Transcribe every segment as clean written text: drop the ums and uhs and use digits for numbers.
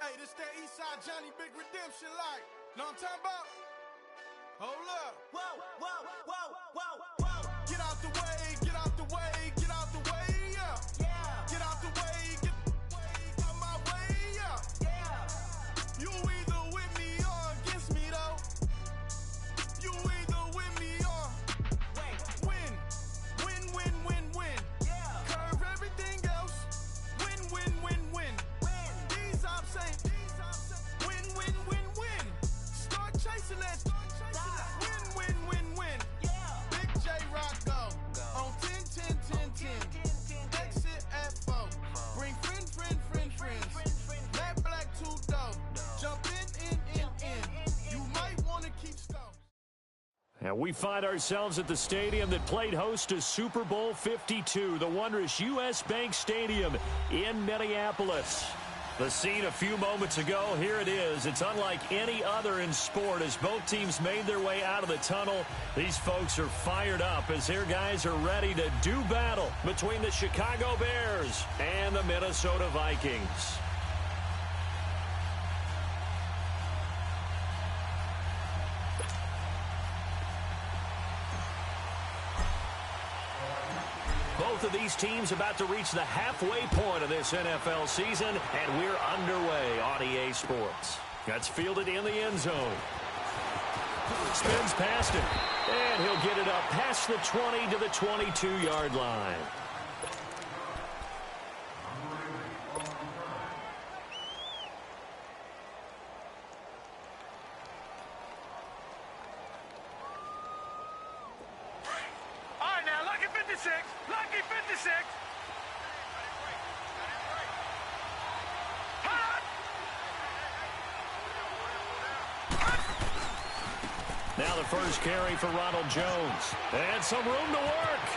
Hey, this that Eastside Johnny Big Redemption like. Know what I'm talking about? Hold up. Whoa, whoa, whoa, whoa, whoa. Get out the way, get out the way, get out the way, yeah. Yeah. Get out the way, get out my way, yeah. Yeah. You either with me or against me though. You either with me or win. Win, win, win, win. Yeah. Curve everything else. Win, win, win, win. These ops say win, win, win, win. Start chasing that. Win, win, win, win. Yeah. Big J Rock go. On 10, 10, 10, 10. Exit at 4. Bring friends. Matt Black 2 dope. Jump in. You might want to keep score. And we find ourselves at the stadium that played host to Super Bowl 52, the wondrous U.S. Bank Stadium in Minneapolis. The scene a few moments ago, here it is. It's unlike any other in sport as both teams made their way out of the tunnel. These folks are fired up as their guys are ready to do battle between the Chicago Bears and the Minnesota Vikings. Both of these teams about to reach the halfway point of this NFL season, and we're underway on EA Sports. That's fielded in the end zone. Spins past it, and he'll get it up past the 20 to the 22-yard line. Lucky 56. Now the first carry for Ronald Jones. And some room to work.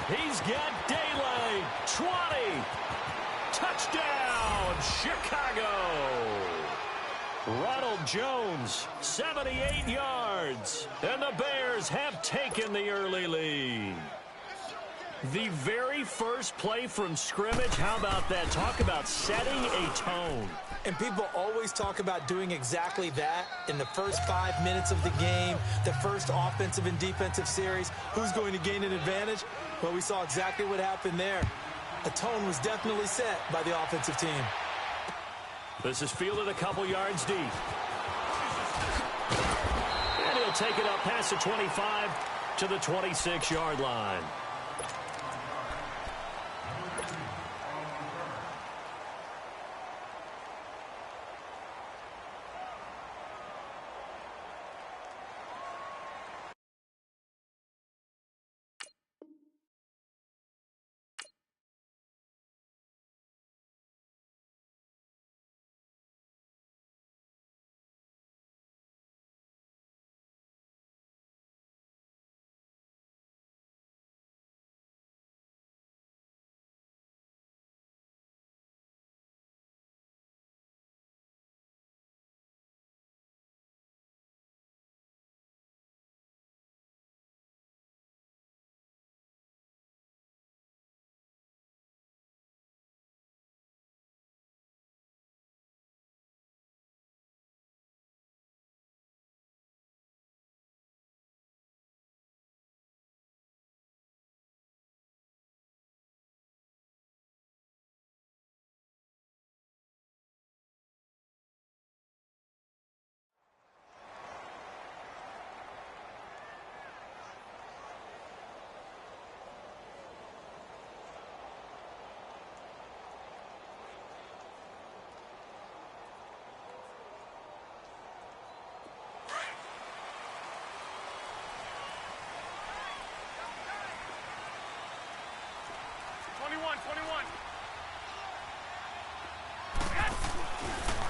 He's got daylight. 20. Touchdown, Chicago. Ronald Jones, 78 yards. And the Bears have taken the early lead. The very first play from scrimmage, how about that? Talk about setting a tone. And people always talk about doing exactly that in the first 5 minutes of the game, the first offensive and defensive series. Who's going to gain an advantage? Well, we saw exactly what happened there. A tone was definitely set by the offensive team. This is fielded a couple yards deep. And he'll take it up past the 25 to the 26-yard line.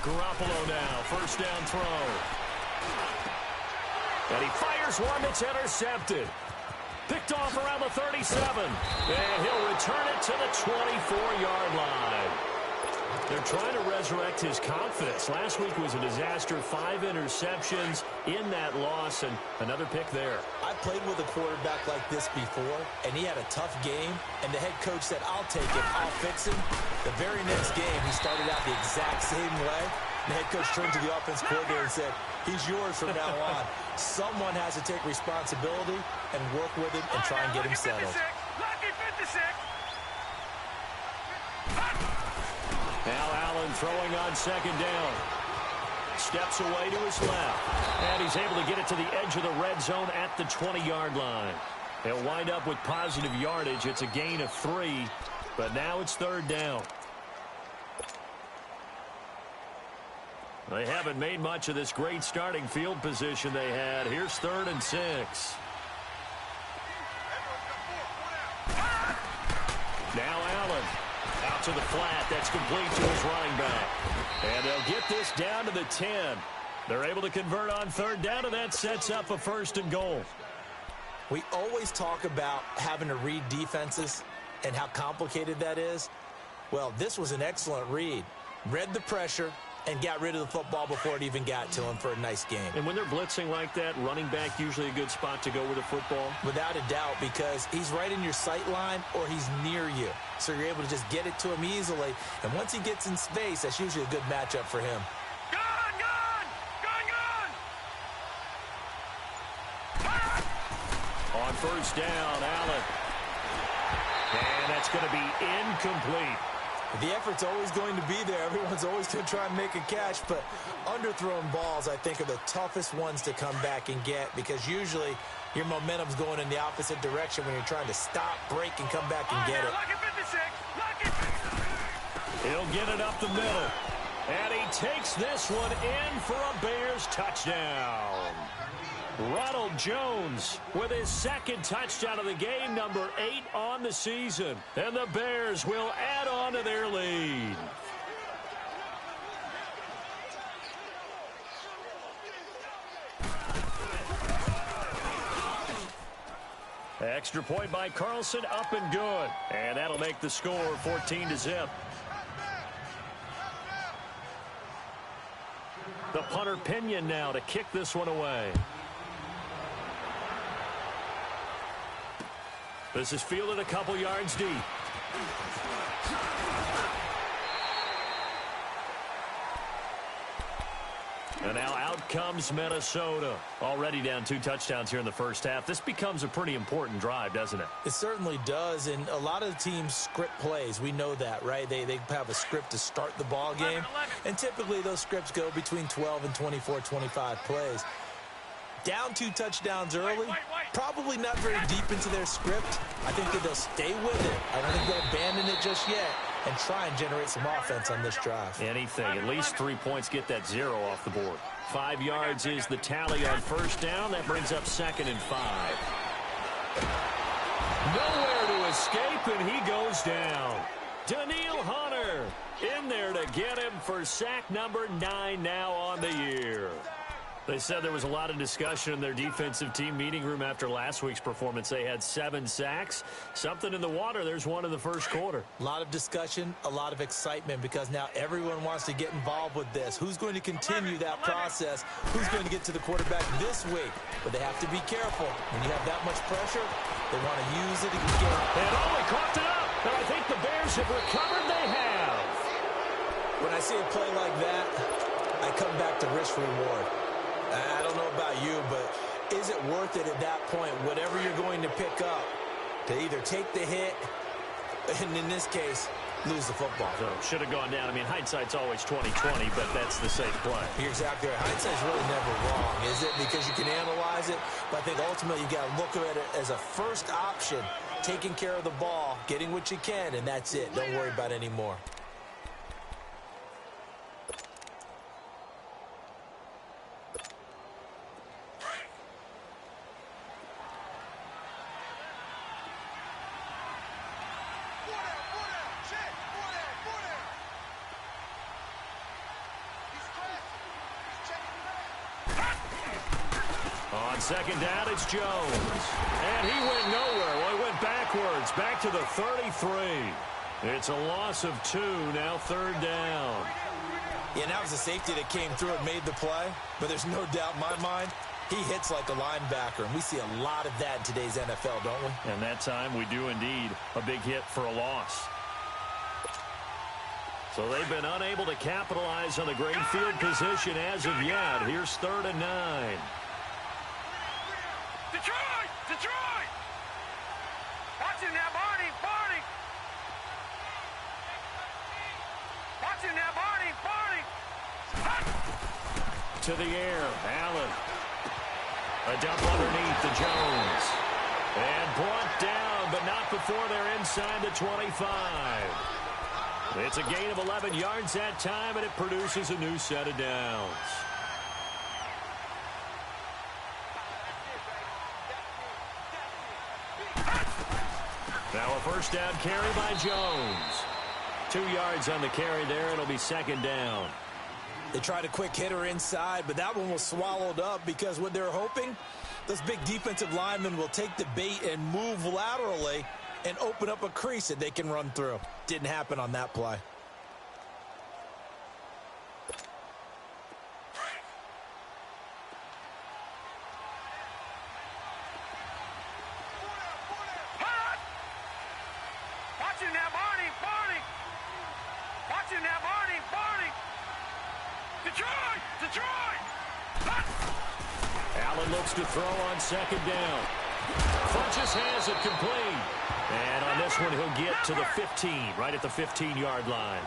Garoppolo now, first down throw. And he fires one that's intercepted. Picked off around the 37. And he'll return it to the 24-yard line. They're trying to resurrect his confidence. Last week was a disaster. 5 interceptions in that loss, and another pick there. I played with a quarterback like this before, and he had a tough game, and the head coach said, I'll take him, I'll fix him. The very next game, he started out the exact same way. The head coach turned to the offense coordinator and said, he's yours from now on. Someone has to take responsibility and work with him and try and get him settled. Lucky 56. Now Allen throwing on second down. Steps away to his left. And he's able to get it to the edge of the red zone at the 20-yard line. He'll wind up with positive yardage. It's a gain of 3, but now it's third down. They haven't made much of this great starting field position they had. Here's 3rd and 6. Now Allen out to the flat. That's complete to his running back. And they'll get this down to the 10. They're able to convert on third down, and that sets up a 1st and goal. We always talk about having to read defenses and how complicated that is. Well, this was an excellent read. Read the pressure and got rid of the football before it even got to him for a nice game. And when they're blitzing like that, running back usually a good spot to go with the football? Without a doubt, because he's right in your sight line or he's near you. So you're able to just get it to him easily. And once he gets in space, that's usually a good matchup for him. On first down, Allen. And that's going to be incomplete. The effort's always going to be there. Everyone's always going to try and make a catch, but underthrown balls, I think, are the toughest ones to come back and get because usually your momentum's going in the opposite direction when you're trying to stop, break, and come back and get it. He'll get it up the middle. And he takes this one in for a Bears touchdown. Ronald Jones with his 2nd touchdown of the game, number 8 on the season. And the Bears will add on to their lead. Extra point by Carlson, up and good. And that'll make the score 14-0. The punter Pinion now to kick this one away. This is fielded a couple yards deep. And now out comes Minnesota. Already down 2 touchdowns here in the first half. This becomes a pretty important drive, doesn't it? It certainly does, and a lot of the teams script plays. We know that, right? They have a script to start the ball game, and typically those scripts go between 12 and 24, 25 plays. Down 2 touchdowns early, probably not very deep into their script. I think that they'll stay with it. I don't think they'll abandon it just yet and try and generate some offense on this drive. Anything. At least 3 points, get that 0 off the board. 5 yards is the tally on first down. That brings up 2nd and 5. Nowhere to escape, and he goes down. Daniil Hunter in there to get him for sack number 9 now on the year. They said there was a lot of discussion in their defensive team meeting room after last week's performance. They had 7 sacks. Something in the water. There's one in the first quarter. A lot of discussion, a lot of excitement because now everyone wants to get involved with this. Who's going to continue that process? Who's going to get to the quarterback this week? But they have to be careful. When you have that much pressure, they want to use it again. And he coughed it up. And I think the Bears have recovered. They have. When I see a play like that, I come back to risk-reward. I don't know about you, but is it worth it at that point, whatever you're going to pick up, to either take the hit, and in this case, lose the football? So should have gone down. I mean, hindsight's always 20/20, but that's the safe play. You're exactly right. Hindsight's really never wrong, is it? Because you can analyze it, but I think ultimately you got to look at it as a first option, taking care of the ball, getting what you can, and that's it. Don't worry about it anymore. Second down, it's Jones. And he went nowhere. Well, he went backwards, back to the 33. It's a loss of 2, now 3rd down. Yeah, and that was a safety that came through and made the play. But there's no doubt in my mind, he hits like a linebacker. And we see a lot of that in today's NFL, don't we? And that time we do indeed. A big hit for a loss. So they've been unable to capitalize on the great field position as of yet. Here's 3rd and 9. Detroit! Detroit! Watch him now, Barney! Barney! Watch him now, Barney! Barney! To the air, Allen. A dump underneath to Jones. And brought down, but not before they're inside the 25. It's a gain of 11 yards that time, and it produces a new set of downs. Now a first down carry by Jones. 2 yards on the carry there. It'll be 2nd down. They tried a quick hitter inside, but that one was swallowed up because what they're hoping, those big defensive linemen will take the bait and move laterally and open up a crease that they can run through. Didn't happen on that play. Watch him now, Barney! Barney! Watch him now, Barney! Barney! Detroit! Detroit! Allen looks to throw on 2nd down. Funches has it complete. And on this one, he'll get to the 15, right at the 15-yard line.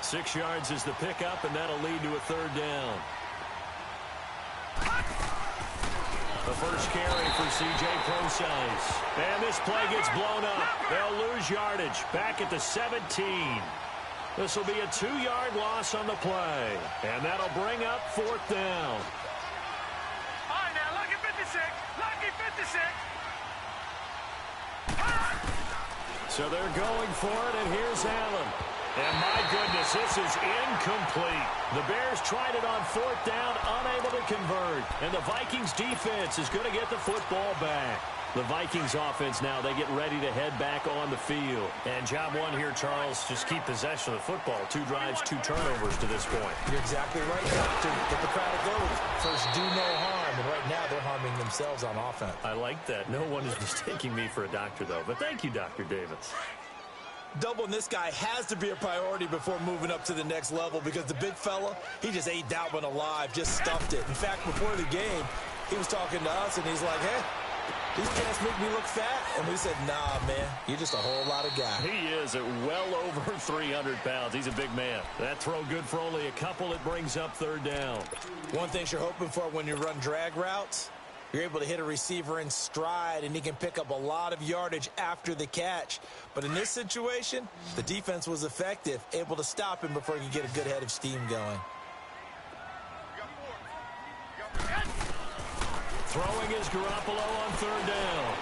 6 yards is the pickup, and that'll lead to a 3rd down. The first carry for C.J. Prosise. And this play gets blown up. They'll lose yardage back at the 17. This will be a 2-yard loss on the play. And that'll bring up 4th down. All right, now, lucky 56. Lucky 56. So they're going for it, and here's Allen. And my goodness, this is incomplete. The Bears tried it on 4th down, unable to convert. And the Vikings defense is going to get the football back. The Vikings offense now, they get ready to head back on the field. And job one here, Charles, just keep possession of the football. 2 drives, 2 turnovers to this point. You're exactly right, Doctor. Hippocratic oath. First, do no harm. And right now, they're harming themselves on offense. I like that. No one is mistaking me for a doctor, though. But thank you, Dr. Davis. Doubling this guy has to be a priority before moving up to the next level because the big fella, he just ate that one alive, just stuffed it. In fact, before the game, he was talking to us, and he's like, hey, these pants make me look fat. And we said, nah, man, you're just a whole lot of guy. He is at well over 300 pounds. He's a big man. That throw good for only a couple. It brings up 3rd down. One thing you're hoping for when you run drag routes, you're able to hit a receiver in stride, and he can pick up a lot of yardage after the catch. But in this situation, the defense was effective, able to stop him before he could get a good head of steam going. Throwing is Garoppolo on 3rd down.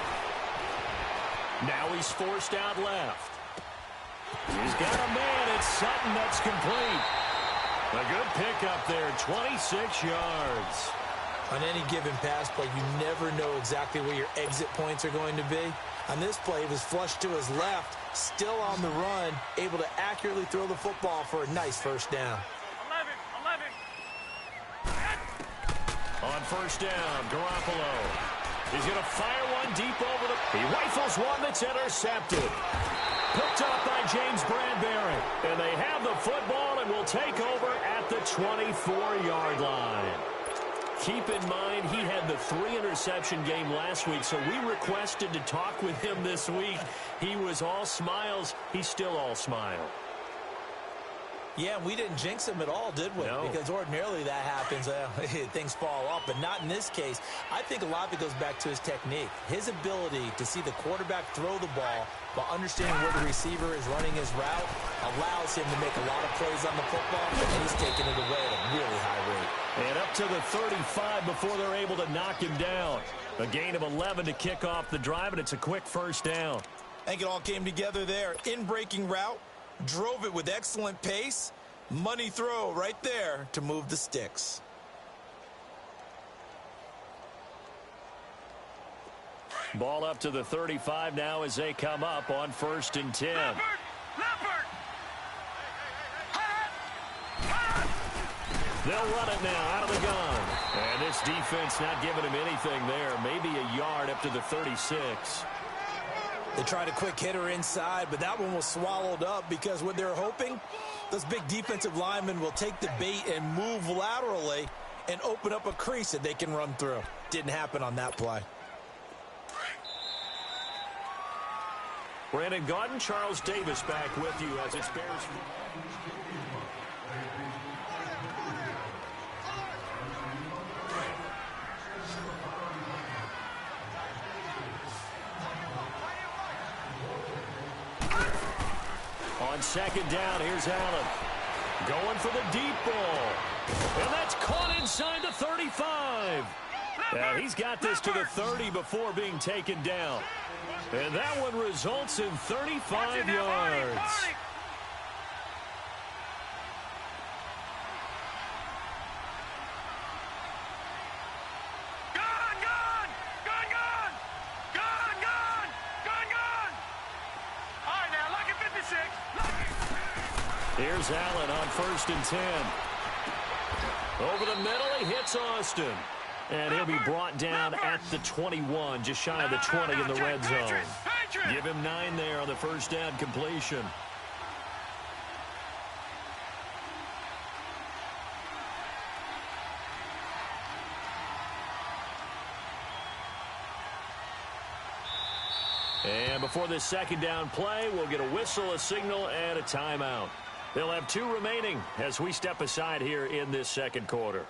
Now he's forced out left. He's got a man. It's Sutton that's complete. A good pickup there, 26 yards. On any given pass play, you never know exactly where your exit points are going to be. On this play, it was flushed to his left, still on the run, able to accurately throw the football for a nice 1st down. 11. On 1st down, Garoppolo. He's going to fire one deep over the... He rifles one that's intercepted. Picked up by James Bradbury. And they have the football and will take over at the 24-yard line. Keep in mind, he had the 3-interception game last week, so we requested to talk with him this week. He was all smiles. He's still all smile. Yeah, we didn't jinx him at all, did we? No. Because ordinarily that happens. Things fall off, but not in this case. I think a lot of it goes back to his technique. His ability to see the quarterback throw the ball while understanding where the receiver is running his route allows him to make a lot of plays on the football, and he's taking it away at a really high rate. And up to the 35 before they're able to knock him down. A gain of 11 to kick off the drive, and it's a quick 1st down. I think it all came together there. In-breaking route, drove it with excellent pace. Money throw right there to move the sticks. Ball up to the 35 now as they come up on 1st and 10. Leopard! They'll run it now out of the gun. And this defense not giving him anything there. Maybe a yard up to the 36. They tried a quick hitter inside, but that one was swallowed up because what they're hoping, those big defensive linemen will take the bait and move laterally and open up a crease that they can run through. Didn't happen on that play. Brandon Gaudin, Charles Davis back with you as it's Bears. On second down, here's Allen. Going for the deep ball. And that's caught inside the 35. Yeah, he's got this to the 30 before being taken down. And that one results in 35 yards. Here's Allen on 1st and 10. Over the middle, he hits Austin. And he'll be brought down at the 21, just shy of the 20 in the red zone. Give him 9 there on the first down completion. And before this second down play, we'll get a whistle, a signal, and a timeout. They'll have 2 remaining as we step aside here in this second quarter.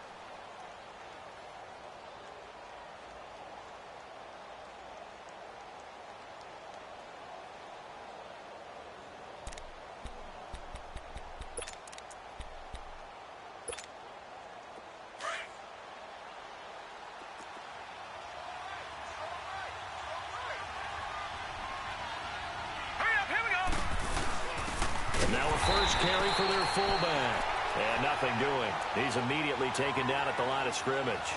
First carry for their fullback. And nothing doing. He's immediately taken down at the line of scrimmage.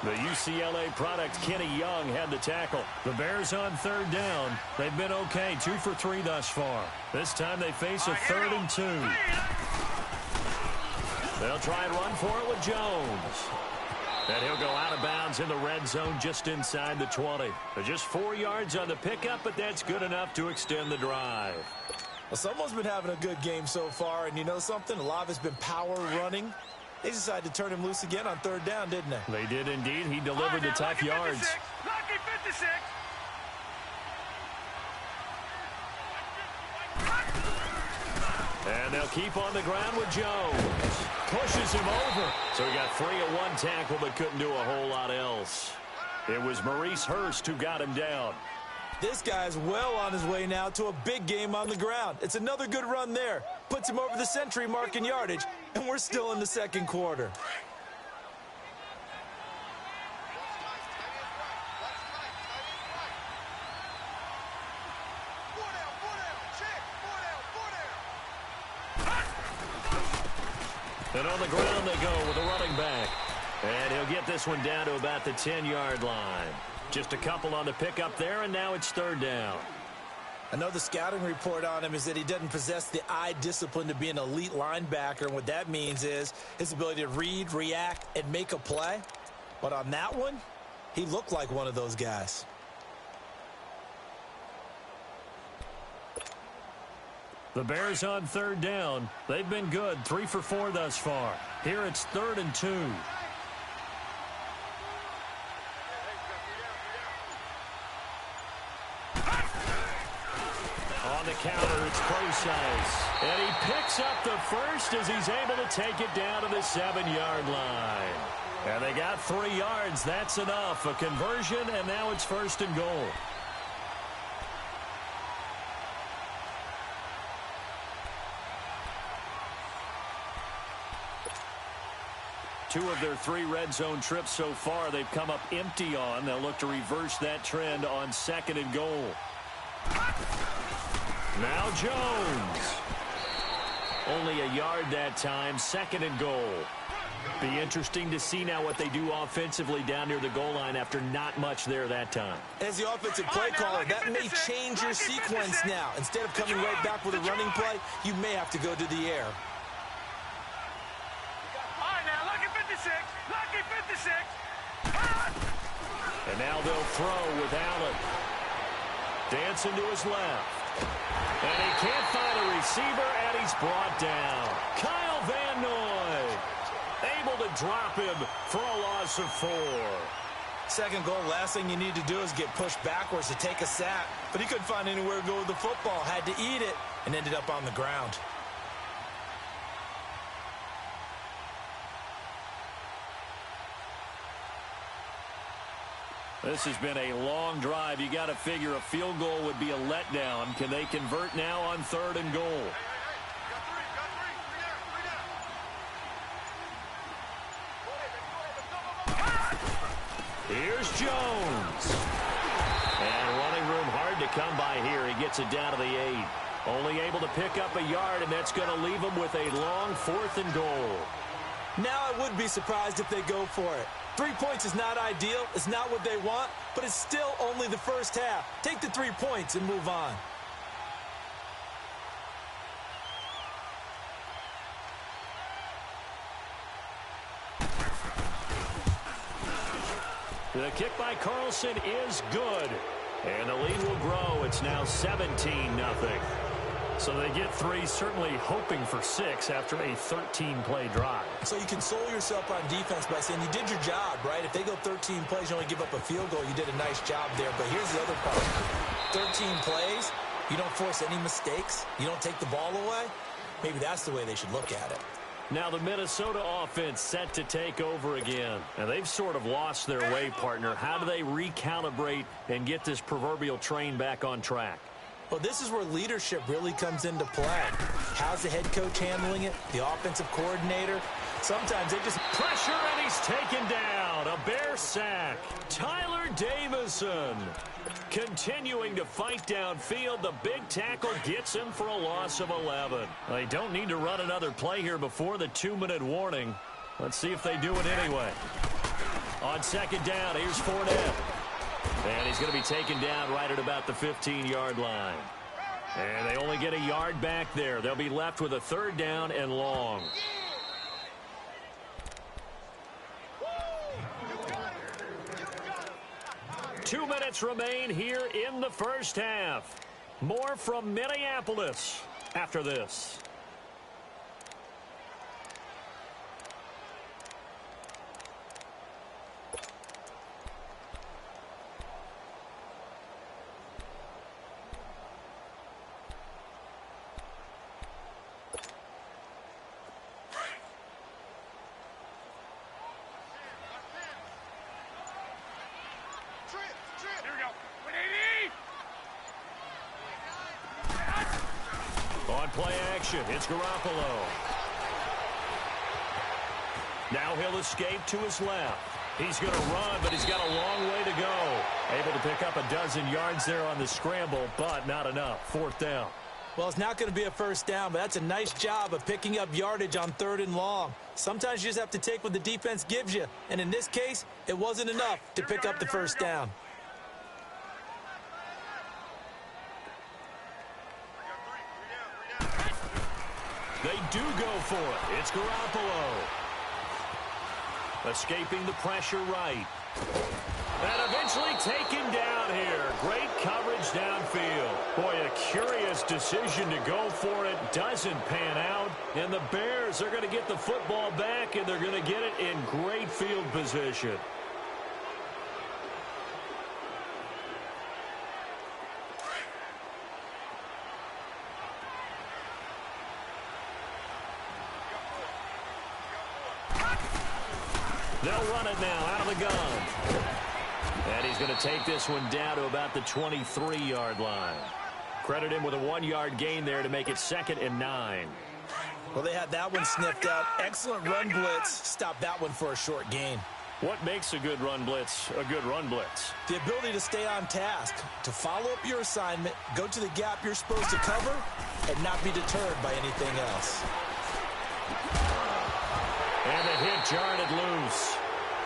The UCLA product, Kenny Young, had the tackle. The Bears on 3rd down. They've been okay, 2 for 3 thus far. This time they face a 3rd and 2. They'll try and run for it with Jones. And he'll go out of bounds in the red zone just inside the 20. Just 4 yards on the pickup, but that's good enough to extend the drive. Well, someone's been having a good game so far, and you know something? A lot of it's been power running. They decided to turn him loose again on 3rd down, didn't they? They did indeed. He delivered the tough yards. Lucky 56. And they'll keep on the ground with Jones. Pushes him over. So he got 3 at 1 tackle, but couldn't do a whole lot else. It was Maurice Hurst who got him down. This guy's well on his way now to a big game on the ground. It's another good run there. Puts him over the century mark in yardage, and we're still in the second quarter. And on the ground they go with a running back. And he'll get this one down to about the 10-yard line. Just a couple on the pickup there, and now it's 3rd down. I know the scouting report on him is that he doesn't possess the eye discipline to be an elite linebacker, and what that means is his ability to read, react, and make a play. But on that one, he looked like one of those guys. The Bears on 3rd down. They've been good, 3 for 4 thus far. Here it's 3rd and 2. On the counter, it's Procise. And he picks up the first as he's able to take it down to the 7-yard line. And they got 3 yards. That's enough. A conversion, and now it's 1st and goal. Two of their 3 red zone trips so far they've come up empty on. They'll look to reverse that trend on 2nd and goal. Now Jones. Only a yard that time, 2nd and goal. Be interesting to see now what they do offensively down near the goal line after not much there that time. As the offensive play caller, that may change your sequence now. Instead of coming right back with a running play, you may have to go to the air. And now they'll throw with Allen. Dancing to his left. And he can't find a receiver, and he's brought down. Kyle Van Noy able to drop him for a loss of 4. Second goal, last thing you need to do is get pushed backwards to take a sack. But he couldn't find anywhere to go with the football. Had to eat it and ended up on the ground. This has been a long drive. You got to figure a field goal would be a letdown. Can they convert now on 3rd and goal? Here's Jones. And running room hard to come by here. He gets it down to the 8. Only able to pick up a yard, and that's going to leave him with a long 4th and goal. Now I would be surprised if they go for it. 3 points is not ideal. It's not what they want, but it's still only the first half. Take the 3 points and move on. The kick by Carlson is good. And the lead will grow. It's now 17-0. So they get 3, certainly hoping for 6 after a 13-play drive. So you console yourself on defense by saying you did your job, right? If they go 13 plays, you only give up a field goal, you did a nice job there. But here's the other part. 13 plays, you don't force any mistakes, you don't take the ball away. Maybe that's the way they should look at it. Now the Minnesota offense set to take over again. And they've sort of lost their way, partner. How do they recalibrate and get this proverbial train back on track? Well, this is where leadership really comes into play. How's the head coach handling it? The offensive coordinator? Sometimes they just pressure, and he's taken down. A Bear sack. Tyler Davison continuing to fight downfield. The big tackle gets him for a loss of 11. They don't need to run another play here before the 2-minute warning. Let's see if they do it anyway. On 2nd down, here's Fournette. And he's going to be taken down right at about the 15-yard line. And they only get a yard back there. They'll be left with a 3rd down and long. Two minutes remain here in the first half. More from Minneapolis after this. On play action, it's Garoppolo. Now he'll escape to his left. He's going to run, but he's got a long way to go. Able to pick up a dozen yards there on the scramble, but not enough. 4th down. Well, it's not going to be a first down, but that's a nice job of picking up yardage on 3rd and long. Sometimes you just have to take what the defense gives you, and in this case, it wasn't enough to pick up the first down. They do go for it. It's Garoppolo. Escaping the pressure right. And eventually taken down here. Great coverage downfield. Boy, a curious decision to go for it. Doesn't pan out. And the Bears are going to get the football back, and they're going to get it in great field position. They'll run it now out of the gun. And he's going to take this one down to about the 23-yard line. Credit him with a 1-yard gain there to make it 2nd and 9. Well, they had that one sniffed out. Excellent run blitz. Stop that one for a short gain. What makes a good run blitz a good run blitz? The ability to stay on task, to follow up your assignment, go to the gap you're supposed to cover, and not be deterred by anything else. And the hit jarred it loose.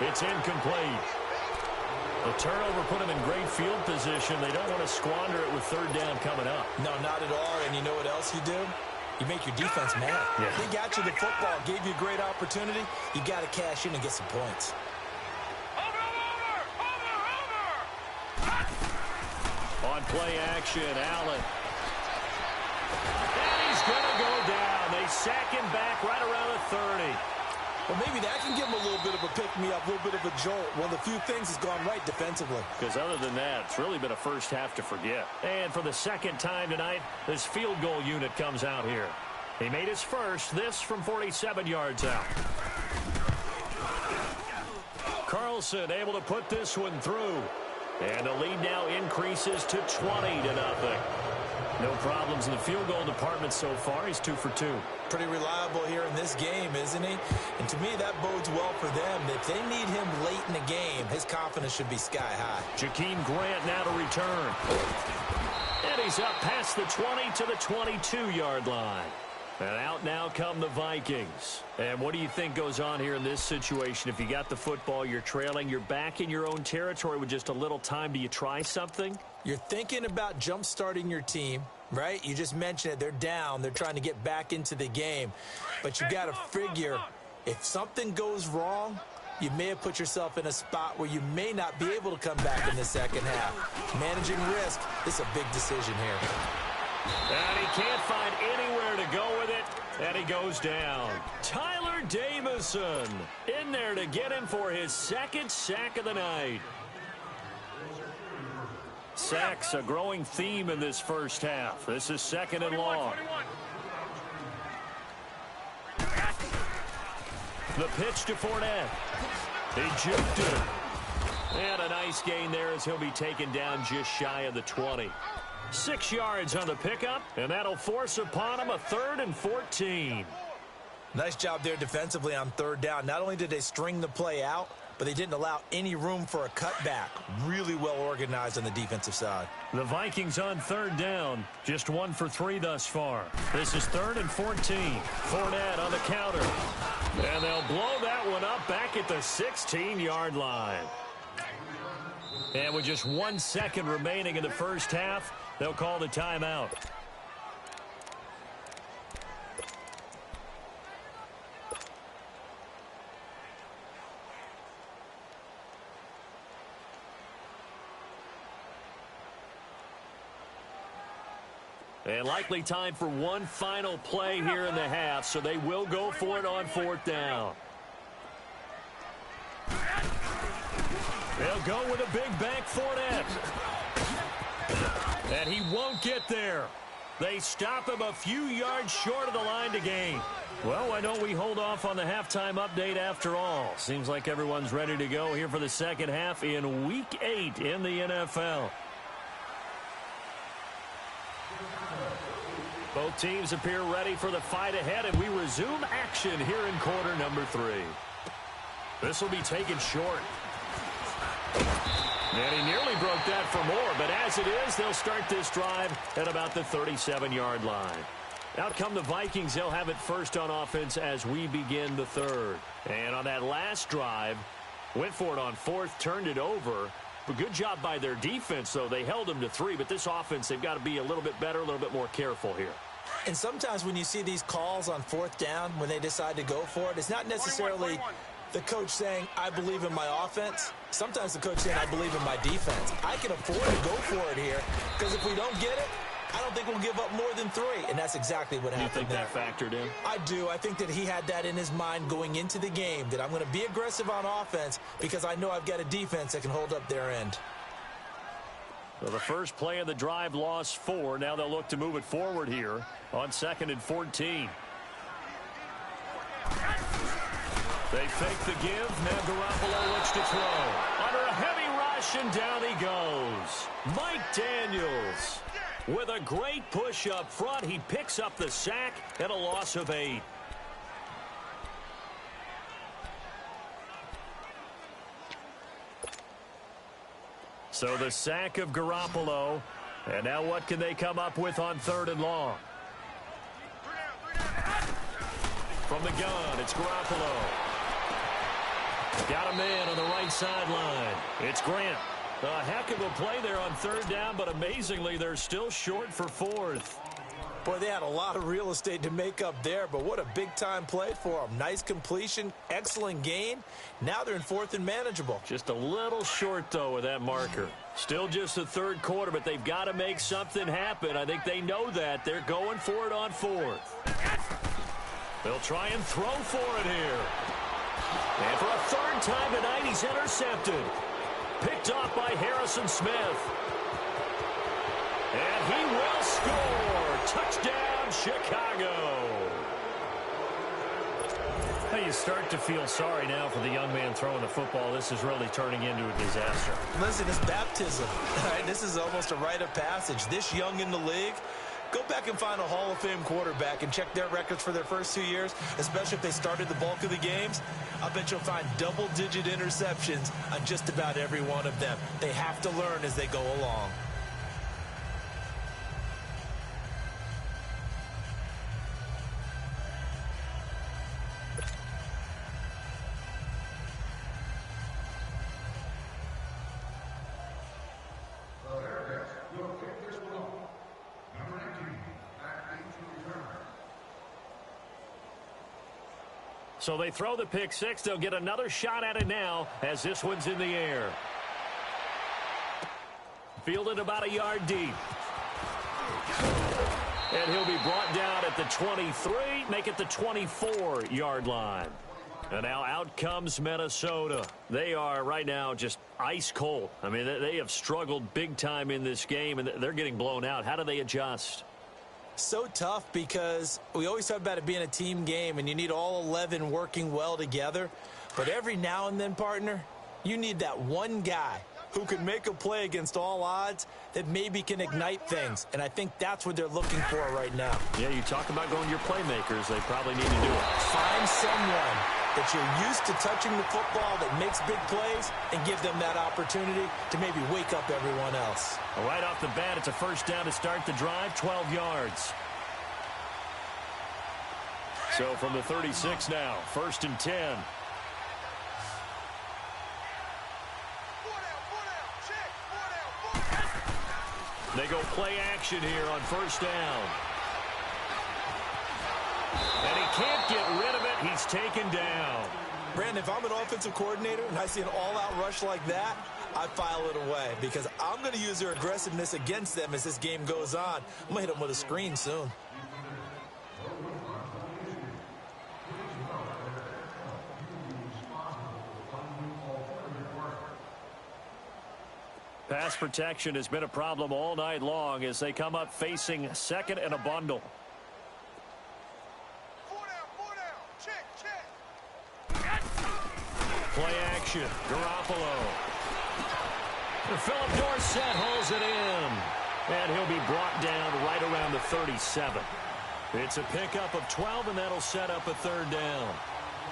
It's incomplete. The turnover put them in great field position. They don't want to squander it with 3rd down coming up. No, not at all. And you know what else you do? You make your defense mad. Yeah. They got you the football, gave you a great opportunity. You got to cash in and get some points. On play action, Allen. And he's going to go down. They sack him back right around the 30. Well, maybe that can give him a little bit of a pick-me-up, a little bit of a jolt. One of the few things has gone right defensively. Because other than that, it's really been a first half to forget. And for the second time tonight, this field goal unit comes out here. He made his first, this from 47 yards out. Carlson able to put this one through. And the lead now increases to 20-0. No problems in the field goal department so far. He's 2 for 2. Pretty reliable here in this game, isn't he? And to me, that bodes well for them. If they need him late in the game, his confidence should be sky high. Jakeem Grant now to return. And he's up past the 20 to the 22-yard line. And out now come the Vikings. And what do you think goes on here in this situation? If you got the football, you're trailing, you're back in your own territory with just a little time. Do you try something? You're thinking about jump-starting your team, right? You just mentioned it. They're down. They're trying to get back into the game. But you got to figure, if something goes wrong, you may have put yourself in a spot where you may not be able to come back in the second half. Managing risk, this is a big decision here. And he can't find anywhere to go with it, and he goes down. Tyler Davison in there to get him for his second sack of the night. Sacks, a growing theme in this first half. This is 2nd and long. The pitch to Fournette. He juked it. And a nice gain there as he'll be taken down just shy of the 20. 6 yards on the pickup, and that'll force upon him a 3rd and 14. Nice job there defensively on 3rd down. Not only did they string the play out, but they didn't allow any room for a cutback. Really well organized on the defensive side. The Vikings on 3rd down, just 1 for 3 thus far. This is 3rd and 14. Fournette on the counter. And they'll blow that one up back at the 16-yard line. And with just 1 second remaining in the first half, they'll call the timeout. And likely time for one final play here in the half, so they will go for it on 4th down. They'll go with a big bank Fournette. And he won't get there. They stop him a few yards short of the line to gain. Well, why don't we hold off on the halftime update after all? Seems like everyone's ready to go here for the second half in Week 8 in the NFL. Both teams appear ready for the fight ahead, and we resume action here in quarter number 3. This will be taken short. And he nearly broke that for more, but as it is, they'll start this drive at about the 37-yard line. Out come the Vikings. They'll have it first on offense as we begin the 3rd. And on that last drive, went for it on 4th, turned it over. But good job by their defense, though. They held them to 3, but this offense, they've got to be a little bit better, a little bit more careful here. And sometimes when you see these calls on 4th down, when they decide to go for it, it's not necessarily the coach saying, I believe in my offense. Sometimes the coach saying, I believe in my defense. I can afford to go for it here, because if we don't get it, I don't think we'll give up more than 3. And that's exactly what happened there. You think that factored in? I do. I think that he had that in his mind going into the game, that I'm going to be aggressive on offense because I know I've got a defense that can hold up their end. Well, the first play of the drive lost 4. Now they'll look to move it forward here on 2nd and 14. They fake the give. Now Garoppolo looks to throw. Under a heavy rush, and down he goes. Mike Daniels with a great push up front. He picks up the sack and a loss of 8. So the sack of Garoppolo. And now what can they come up with on 3rd and long? From the gun, it's Garoppolo. Got a man on the right sideline. It's Grant. A heck of a play there on 3rd down, but amazingly, they're still short for 4th. Boy, they had a lot of real estate to make up there, but what a big-time play for them. Nice completion, excellent gain. Now they're in fourth and manageable. Just a little short, though, with that marker. Still just the third quarter, but they've got to make something happen. I think they know that. They're going for it on fourth. They'll try and throw for it here. And for a third time tonight, he's intercepted. Picked off by Harrison Smith. And he will score. Touchdown, Chicago. Hey, you start to feel sorry now for the young man throwing the football. This is really turning into a disaster. Listen, it's baptism. All right, this is almost a rite of passage. This young in the league, go back and find a Hall of Fame quarterback and check their records for their first 2 years, especially if they started the bulk of the games. I bet you'll find double-digit interceptions on just about every one of them. They have to learn as they go along. So they throw the pick six. They'll get another shot at it now as this one's in the air. Fielded about a yard deep. And he'll be brought down at the 23, make it the 24-yard line. And now out comes Minnesota. They are right now just ice cold. I mean, they have struggled big time in this game, and they're getting blown out. How do they adjust? So tough because we always talk about it being a team game and you need all 11 working well together. But every now and then, partner, you need that one guy who can make a play against all odds that maybe can ignite things. And I think that's what they're looking for right now. Yeah, you talk about going to your playmakers. They probably need to do it. Find someone that you're used to touching the football that makes big plays and give them that opportunity to maybe wake up everyone else. Well, right off the bat, it's a first down to start the drive, 12 yards. So from the 36 now, 1st and 10. They go play action here on first down. And he can't get rid of it. He's taken down. Brandon, if I'm an offensive coordinator and I see an all-out rush like that, I file it away because I'm going to use their aggressiveness against them as this game goes on. I'm going to hit them with a screen soon. Pass protection has been a problem all night long as they come up facing second and a bundle. Play action. Garoppolo. Philip Dorsett holds it in. And he'll be brought down right around the 37. It's a pickup of 12, and that'll set up a third down.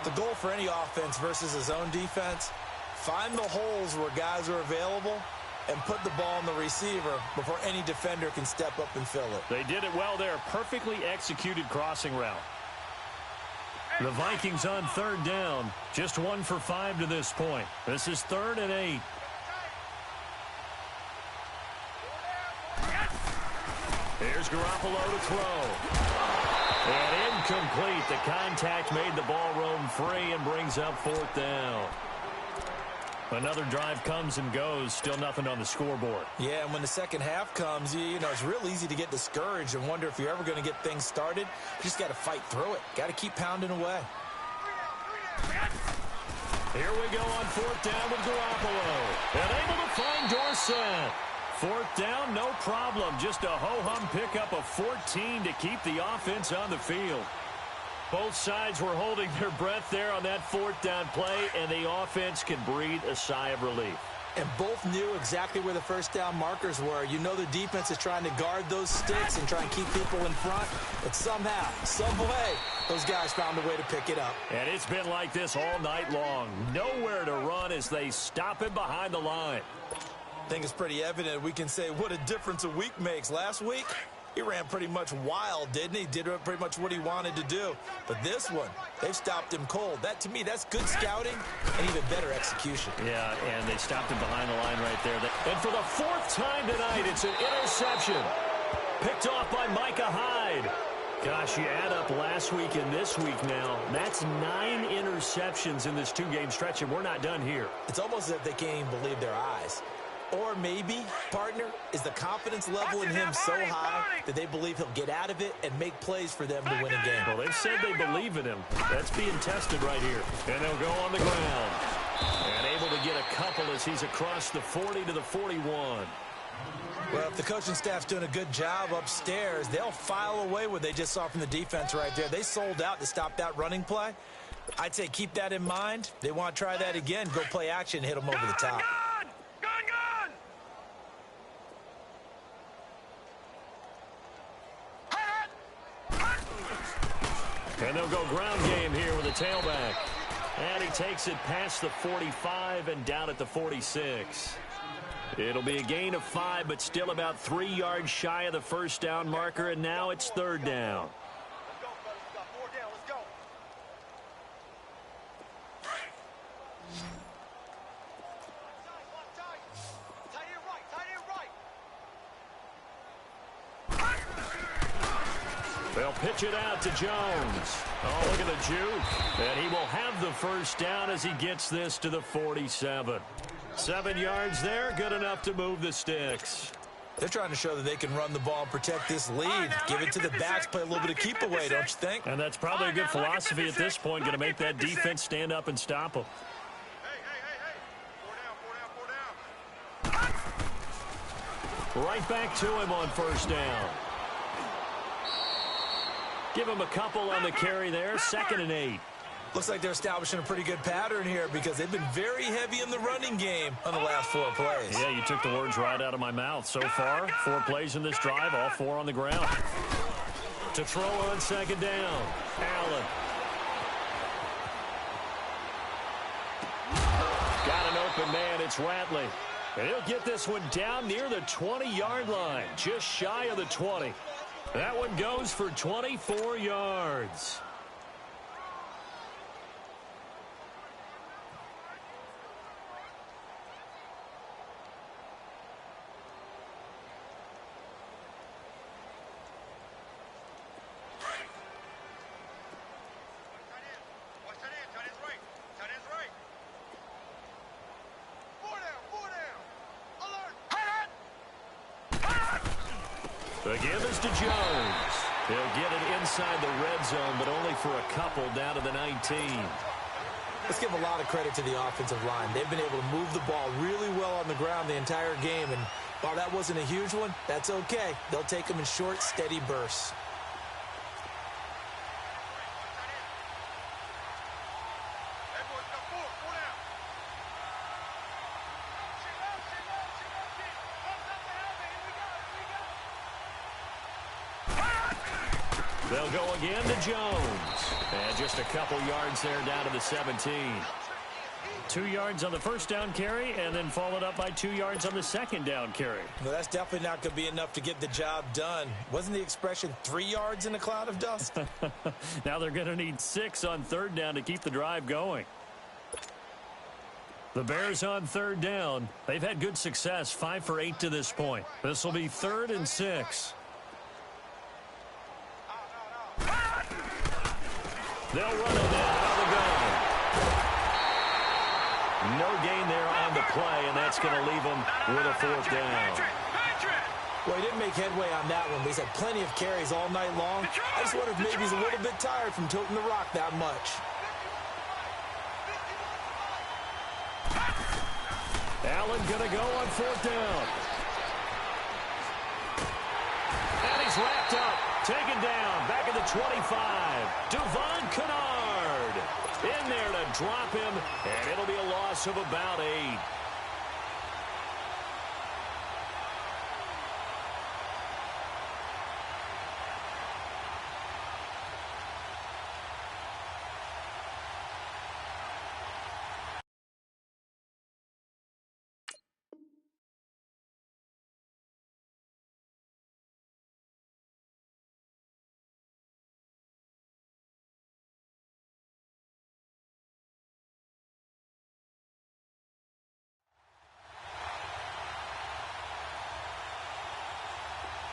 The goal for any offense versus his own defense, find the holes where guys are available and put the ball on the receiver before any defender can step up and fill it. They did it well there. Perfectly executed crossing route. The Vikings on third down. Just 1 for 5 to this point. This is 3rd and 8. Here's Garoppolo to throw. And incomplete. The contact made the ball roam free and brings up 4th down. Another drive comes and goes. Still nothing on the scoreboard. Yeah, and when the second half comes, you know, it's real easy to get discouraged and wonder if you're ever going to get things started. You just got to fight through it. Got to keep pounding away. Here we go on 4th down with Garoppolo. And able to find Dorsett. 4th down, no problem. Just a ho-hum pickup of 14 to keep the offense on the field. Both sides were holding their breath there on that 4th down play, and the offense can breathe a sigh of relief. And both knew exactly where the first down markers were. You know the defense is trying to guard those sticks and try and keep people in front. But somehow, some way, those guys found a way to pick it up. And it's been like this all night long. Nowhere to run as they stop him behind the line. I think it's pretty evident we can say what a difference a week makes. Last week, he ran pretty much wild, didn't he? Did pretty much what he wanted to do. But this one, they've stopped him cold. That, to me, that's good scouting and even better execution. Yeah, and they stopped him behind the line right there. And for the 4th time tonight, it's an interception. Picked off by Micah Hyde. Gosh, you add up last week and this week now, that's 9 interceptions in this 2-game stretch, and we're not done here. It's almost as if they can't even believe their eyes. Or maybe, partner, is the confidence level in him so high that they believe he'll get out of it and make plays for them to win a game. Well, they've said they believe in him. That's being tested right here. And they'll go on the ground. And able to get a couple as he's across the 40 to the 41. Well, if the coaching staff's doing a good job upstairs, they'll file away what they just saw from the defense right there. They sold out to stop that running play. I'd say keep that in mind. They want to try that again. Go play action, hit them over the top. And they'll go ground game here with a tailback. And he takes it past the 45 and down at the 46. It'll be a gain of 5, but still about 3 yards shy of the first down marker, and now it's 3rd down. Let's go, fellas. We got 4 down. Let's go. Tight end right. Tight end right. They'll pitch it out to Jones. Oh, look at the juke. And he will have the first down as he gets this to the 47. 7 yards there, good enough to move the sticks. They're trying to show that they can run the ball and protect this lead. Give it to the backs, play a little bit of keep away, don't you think? And that's probably a good philosophy at this point, going to make that defense stand up and stop them. Hey. 4 down. Right back to him on first down. Give him a couple on the carry there, 2nd and 8. Looks like they're establishing a pretty good pattern here because they've been very heavy in the running game on the last 4 plays. Yeah, you took the words right out of my mouth. So far, 4 plays in this drive, all 4 on the ground. To throw on 2nd down, Allen. Got an open man, it's Ratley. And he'll get this one down near the 20-yard line, just shy of the 20. That one goes for 24 yards. The give is to Jones. He'll get it inside the red zone, but only for a couple down to the 19. Let's give a lot of credit to the offensive line. They've been able to move the ball really well on the ground the entire game, and while that wasn't a huge one, that's okay. They'll take them in short, steady bursts. They'll go again to Jones. And just a couple yards there down to the 17. 2 yards on the first down carry, and then followed up by 2 yards on the second down carry. Well, that's definitely not going to be enough to get the job done. Wasn't the expression 3 yards in a cloud of dust? Now they're going to need 6 on 3rd down to keep the drive going. The Bears on 3rd down. They've had good success, 5 for 8 to this point. This will be 3rd and 6. They'll run it out of the gun. No gain there on the play, and that's going to leave them with a 4th down. Well, he didn't make headway on that one, but he's had plenty of carries all night long. I just wonder if maybe he's a little bit tired from tilting the rock that much. Allen going to go on 4th down. And he's wrapped up. Taken down, back at the 25. Devon Kennard in there to drop him, and it'll be a loss of about 8.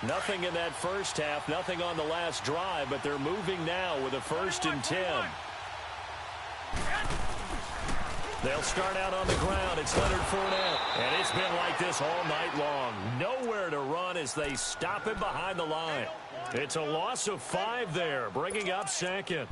Nothing in that first half, nothing on the last drive, but they're moving now with a 1st and 10. They'll start out on the ground. It's Leonard Fournette. And it's been like this all night long. Nowhere to run as they stop him behind the line. It's a loss of 5 there, bringing up 2nd.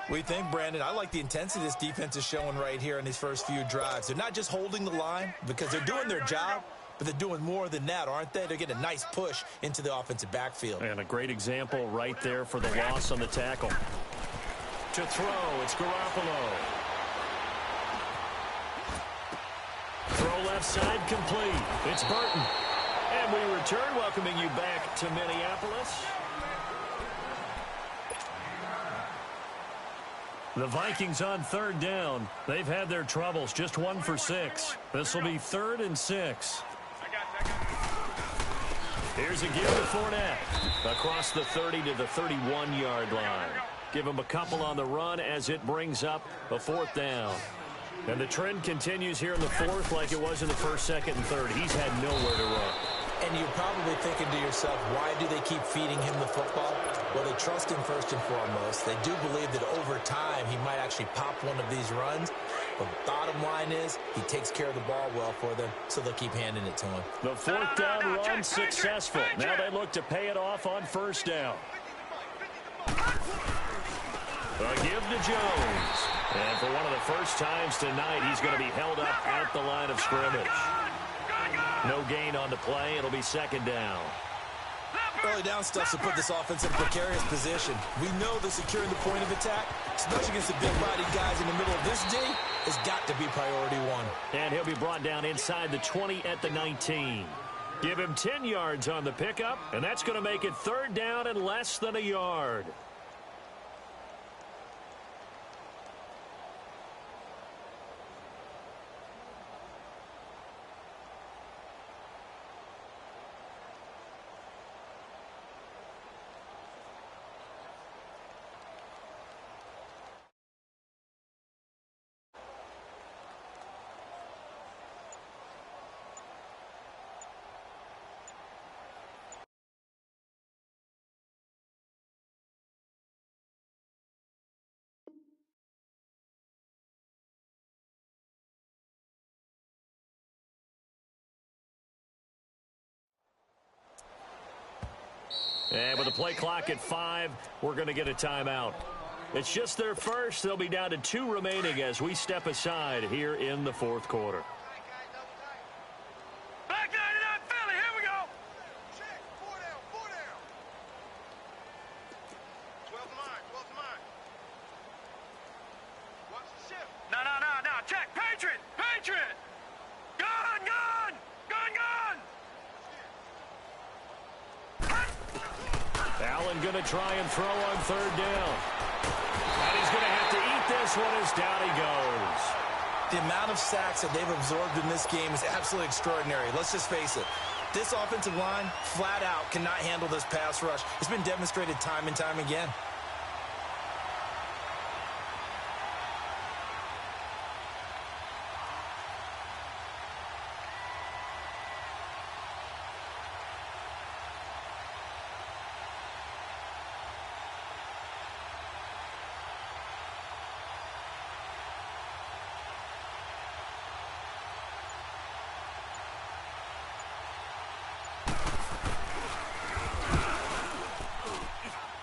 We think, Brandon, I like the intensity this defense is showing right here in these first few drives. They're not just holding the line because they're doing their job, but they're doing more than that, aren't they? They're getting a nice push into the offensive backfield. And a great example right there for the loss on the tackle. To throw, it's Garoppolo. Throw left side complete. It's Burton. And we return, welcoming you back to Minneapolis. The Vikings on 3rd down. They've had their troubles, just 1 for 6. This will be 3rd and 6. Here's a give to Fournette. Across the 30 to the 31-yard line. Give him a couple on the run as it brings up a 4th down. And the trend continues here in the 4th like it was in the 1st, 2nd, and 3rd. He's had nowhere to run. And you're probably thinking to yourself, why do they keep feeding him the football? Well, they trust him first and foremost. They do believe that over time he might actually pop one of these runs. But bottom line is he takes care of the ball well for them, so they'll keep handing it to him. The 4th down run successful. Now they look to pay it off on 1st down. A give to Jones. And for one of the first times tonight, he's going to be held up at the line of scrimmage. No gain on the play. It'll be 2nd down. Early down stuff to put this offense in a precarious position. We know that securing the point of attack, especially against the big-bodied guys in the middle of this D, has got to be priority 1. And he'll be brought down inside the 20 at the 19. Give him 10 yards on the pickup, and that's going to make it 3rd down and less than a yard. And with the play clock at 5, we're going to get a timeout. It's just their first. They'll be down to 2 remaining as we step aside here in the 4th quarter. Back 99 Philly, here we go. Check. 4 down, 4 down. 12 mine. Watch the shift. No. Check. Patriot. Gun. Allen going to try and throw on 3rd down. And he's going to have to eat this one as down he goes. The amount of sacks that they've absorbed in this game is absolutely extraordinary. Let's just face it. This offensive line, flat out, cannot handle this pass rush. It's been demonstrated time and time again.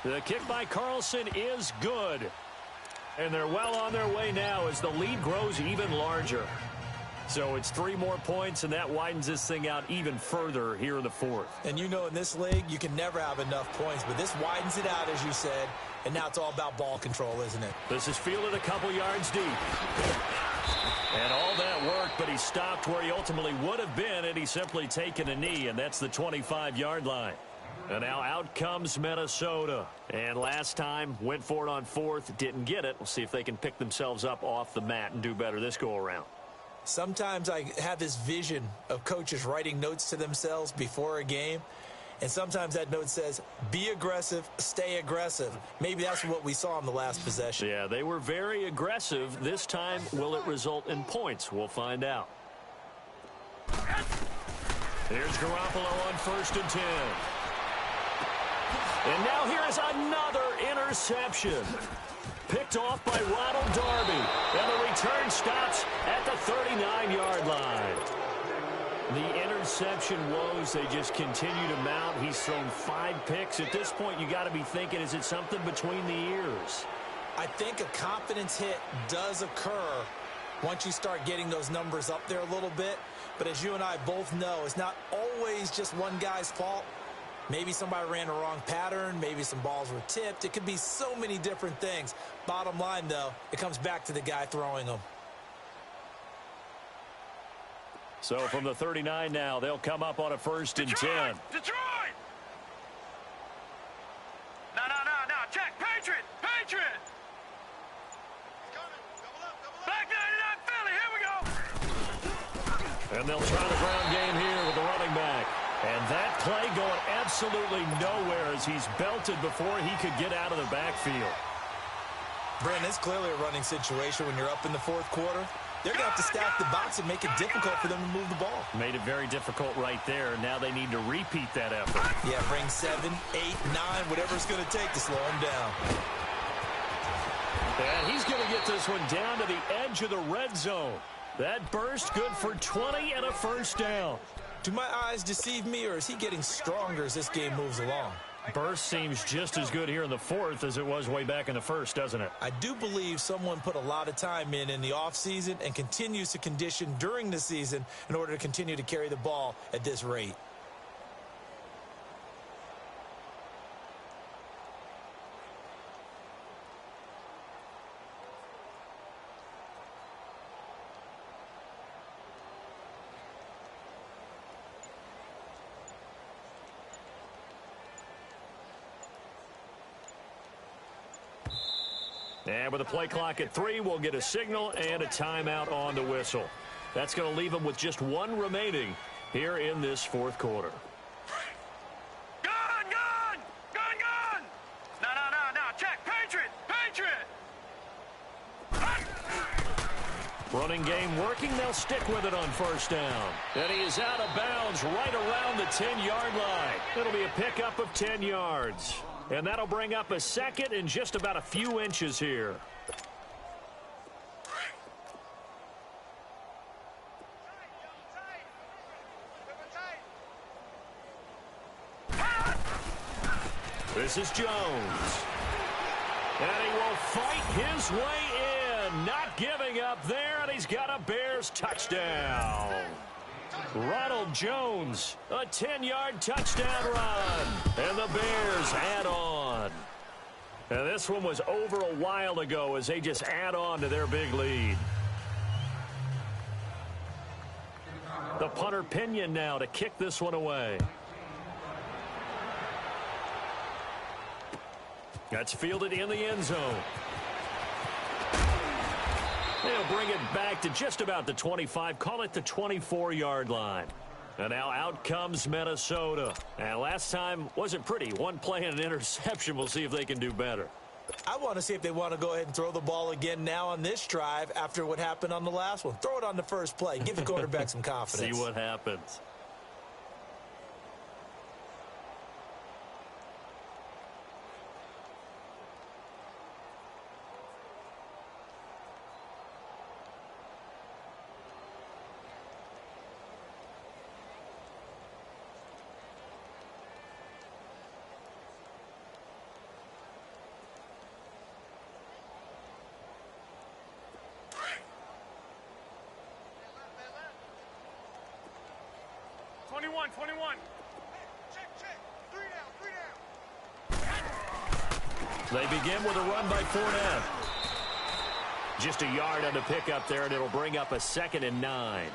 The kick by Carlson is good. And they're well on their way now as the lead grows even larger. So it's 3 more points, and that widens this thing out even further here in the 4th. And you know in this league, you can never have enough points, but this widens it out, as you said, and now it's all about ball control, isn't it? This is fielded a couple yards deep. And all that work, but he stopped where he ultimately would have been had he simply taken a knee, and that's the 25-yard line. And now out comes Minnesota. And last time, went for it on 4th, didn't get it. We'll see if they can pick themselves up off the mat and do better this go-around. Sometimes I have this vision of coaches writing notes to themselves before a game. And sometimes that note says, be aggressive, stay aggressive. Maybe that's what we saw in the last possession. Yeah, they were very aggressive. This time, will it result in points? We'll find out. Here's Garoppolo on 1st and 10. And now here is another interception. Picked off by Ronald Darby. And the return stops at the 39-yard line. The interception woes, they just continue to mount. He's thrown 5 picks. At this point, you got to be thinking, is it something between the ears? I think a confidence hit does occur once you start getting those numbers up there a little bit. But as you and I both know, it's not always just one guy's fault. Maybe somebody ran the wrong pattern. Maybe some balls were tipped. It could be so many different things. Bottom line, though, it comes back to the guy throwing them. So from the 39 now, they'll come up on a 1st and 10. Detroit! No. Check. Patriot! Back 99 Philly. Here we go. And they'll try the ground game here with the running back. And that play going absolutely nowhere as he's belted before he could get out of the backfield. Brandon, it's clearly a running situation when you're up in the 4th quarter. They're going to have to stack the box and make it difficult for them to move the ball. Made it very difficult right there. Now they need to repeat that effort. Yeah, bring 7, 8, 9, whatever it's going to take to slow him down. And he's going to get this one down to the edge of the red zone. That burst good for 20 and a 1st down. Do my eyes deceive me, or is he getting stronger as this game moves along? Burst seems just as good here in the 4th as it was way back in the 1st, doesn't it? I do believe someone put a lot of time in the offseason and continues to condition during the season in order to continue to carry the ball at this rate. And with the play clock at 3, we'll get a signal and a timeout on the whistle. That's going to leave them with just 1 remaining here in this 4th quarter. Gun! No. Check. Patriot! Running game working. They'll stick with it on 1st down. And he is out of bounds right around the 10-yard line. It'll be a pickup of 10 yards. And that'll bring up a 2nd and just about a few inches here. This is Jones. And he will fight his way in. Not giving up there, and he's got a Bears touchdown. Ronald Jones, a 10-yard touchdown run. And the Bears add on. And this one was over a while ago as they just add on to their big lead. The punter Pinion now to kick this one away. That's fielded in the end zone. They'll bring it back to just about the 25, call it the 24-yard line. And now out comes Minnesota. And last time wasn't pretty. 1 play and an interception. We'll see if they can do better. I want to see if they want to go ahead and throw the ball again now on this drive after what happened on the last one. Throw it on the first play. Give the quarterback some confidence. See what happens. They begin with a run by Fournette. Just a yard on the pickup there, and it'll bring up a 2nd and 9.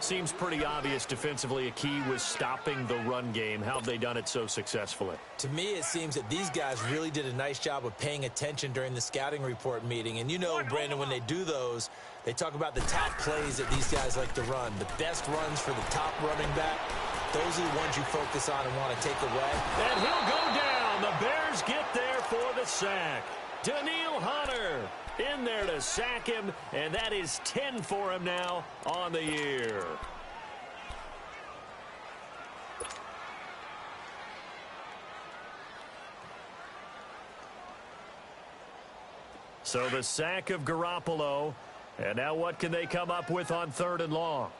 Seems pretty obvious defensively a key was stopping the run game. How have they done it so successfully? To me, it seems that these guys really did a nice job of paying attention during the scouting report meeting. And you know, Brandon, when they do those, they talk about the top plays that these guys like to run. The best runs for the top running back, those are the ones you focus on and want to take away. And he'll go down. The Bears get there for the sack. Daniil Hunter in there to sack him, and that is 10 for him now on the year. So the sack of Garoppolo. And now what can they come up with on 3rd and long?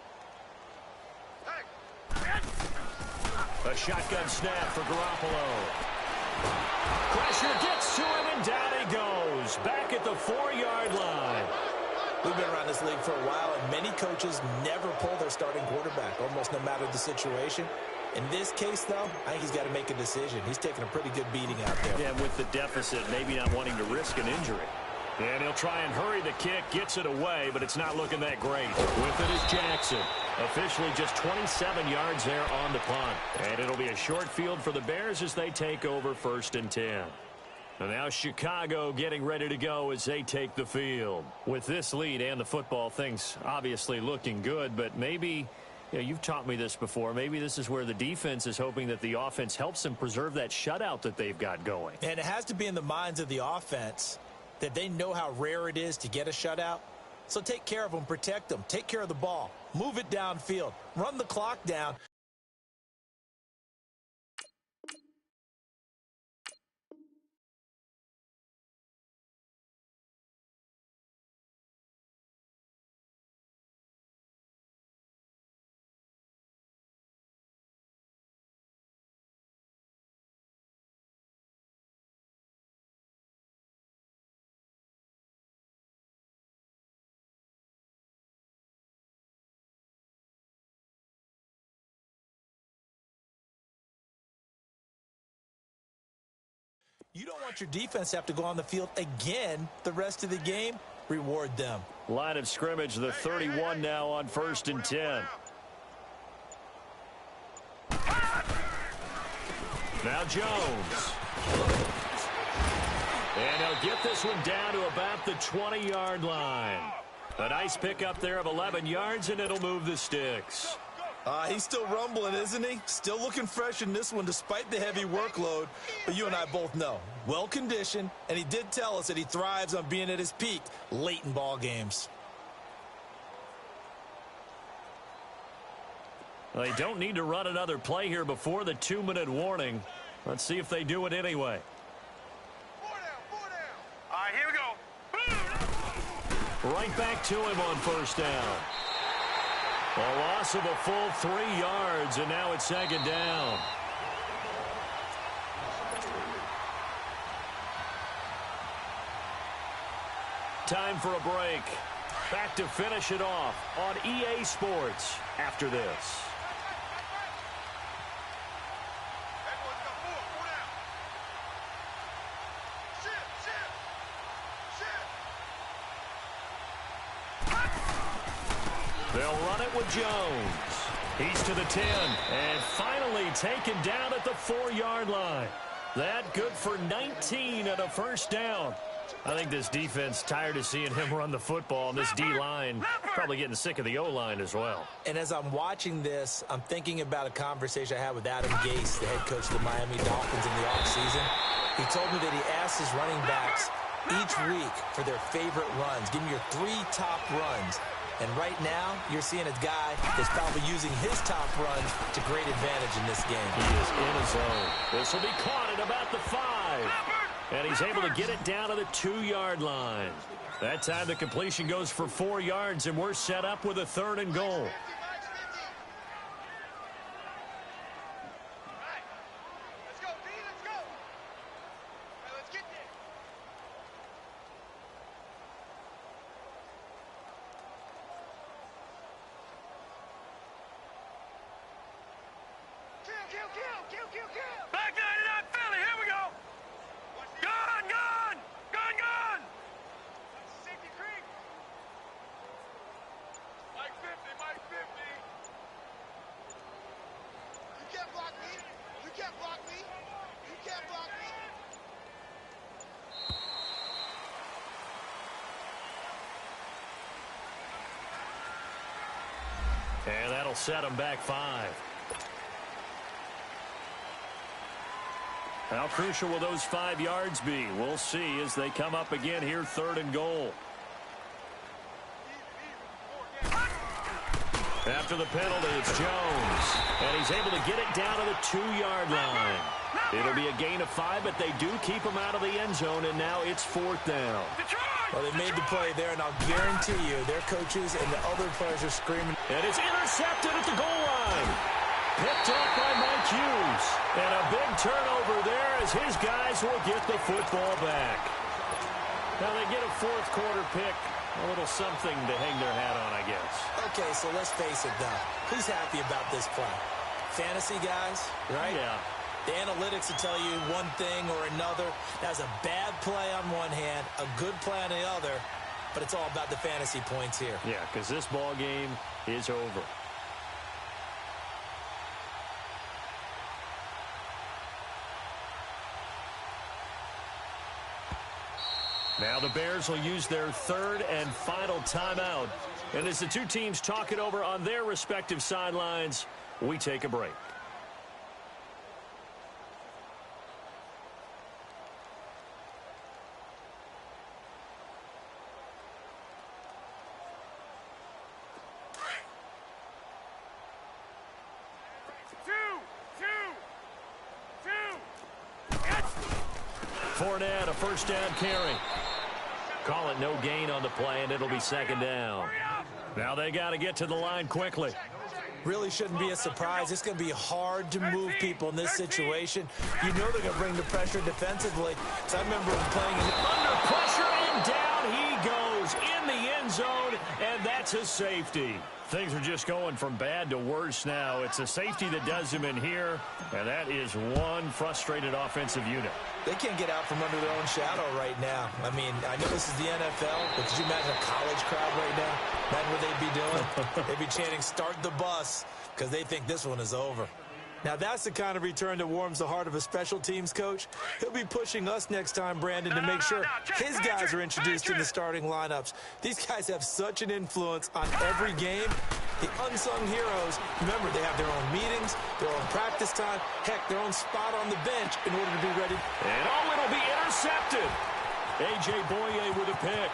A shotgun snap for Garoppolo. Pressure gets to him, and down he goes. Back at the 4-yard line. We've been around this league for a while, and many coaches never pull their starting quarterback, almost no matter the situation. In this case, though, I think he's got to make a decision. He's taking a pretty good beating out there. Yeah, with the deficit, maybe not wanting to risk an injury. And he'll try and hurry the kick, gets it away, but it's not looking that great. With it is Jackson. Officially just 27 yards there on the punt. And it'll be a short field for the Bears as they take over 1st and 10. And now Chicago getting ready to go as they take the field. With this lead and the football, things obviously looking good, but maybe, you know, you've taught me this before, maybe this is where the defense is hoping that the offense helps them preserve that shutout that they've got going. And it has to be in the minds of the offense that they know how rare it is to get a shutout. So take care of them, protect them, take care of the ball, move it downfield, run the clock down. You don't want your defense to have to go on the field again the rest of the game. Reward them. Line of scrimmage, the 31 now on 1st and 10. Now Jones. And he'll get this one down to about the 20-yard line. A nice pickup there of 11 yards, and it'll move the sticks. He's still rumbling, isn't he? Still looking fresh in this one despite the heavy workload. But you and I both know, well-conditioned, and he did tell us that he thrives on being at his peak late in ball games. Well, they don't need to run another play here before the 2-minute warning. Let's see if they do it anyway. 4 down. All right, here we go. Right back to him on 1st down. A loss of a full 3 yards, and now it's 2nd down. Time for a break. Back to finish it off on EA Sports after this. They'll run it with Jones. He's to the 10 and finally taken down at the 4-yard line. That good for 19 and a 1st down. I think this defense tired of seeing him run the football, and this D-line probably getting sick of the O-line as well. And as I'm watching this, I'm thinking about a conversation I had with Adam Gase, the head coach of the Miami Dolphins in the offseason. He told me that he asked his running backs each week for their favorite runs. Give me your 3 top runs. And right now, you're seeing a guy that's probably using his top runs to great advantage in this game. He is in his zone. This will be caught at about the 5. And he's able to get it down to the 2-yard line. That time the completion goes for 4 yards, and we're set up with a 3rd and goal. Back 99 Philly, here we go. Gun. Safety creek. Mike 50. You can't block me. You can't block me. And that'll set him back 5. How crucial will those 5 yards be? We'll see as they come up again here, 3rd and goal. After the penalty, it's Jones. And he's able to get it down to the 2-yard line. It'll be a gain of 5, but they do keep him out of the end zone, and now it's 4th down. Detroit! Well, they made the play there, and I'll guarantee you their coaches and the other players are screaming. And it's intercepted at the goal line. Picked up by Mike Hughes. And a big turnover there as his guys will get the football back. Now they get a fourth quarter pick. A little something to hang their hat on, I guess. Okay, so let's face it, though. Who's happy about this play? Fantasy guys, right? Yeah. The analytics will tell you one thing or another. That's a bad play on one hand, a good play on the other, but it's all about the fantasy points here. Yeah, because this ball game is over. Now the Bears will use their third and final timeout. And as the two teams talk it over on their respective sidelines, we take a break. Fournette, a first down carry. Call it no gain on the play, and it'll be second down. Now they got to get to the line quickly. Really shouldn't be a surprise. It's going to be hard to move people in this situation. You know they're going to bring the pressure defensively. So I remember playing under pressure, and down he goes in the end zone, and that's a safety. Things are just going from bad to worse now. It's a safety that does him in here, and that is one frustrated offensive unit. They can't get out from under their own shadow right now. I mean, I know this is the NFL, but could you imagine a college crowd right now? Imagine what they'd be doing. They'd be chanting, "Start the bus," because they think this one is over. Now, that's the kind of return that warms the heart of a special teams coach. He'll be pushing us next time, Brandon, to make sure his guys are introduced in the starting lineups. These guys have such an influence on every game. The unsung heroes, remember, they have their own meetings, their own practice time, heck, their own spot on the bench in order to be ready. And, oh, it'll be intercepted. A.J. Boye with a pick.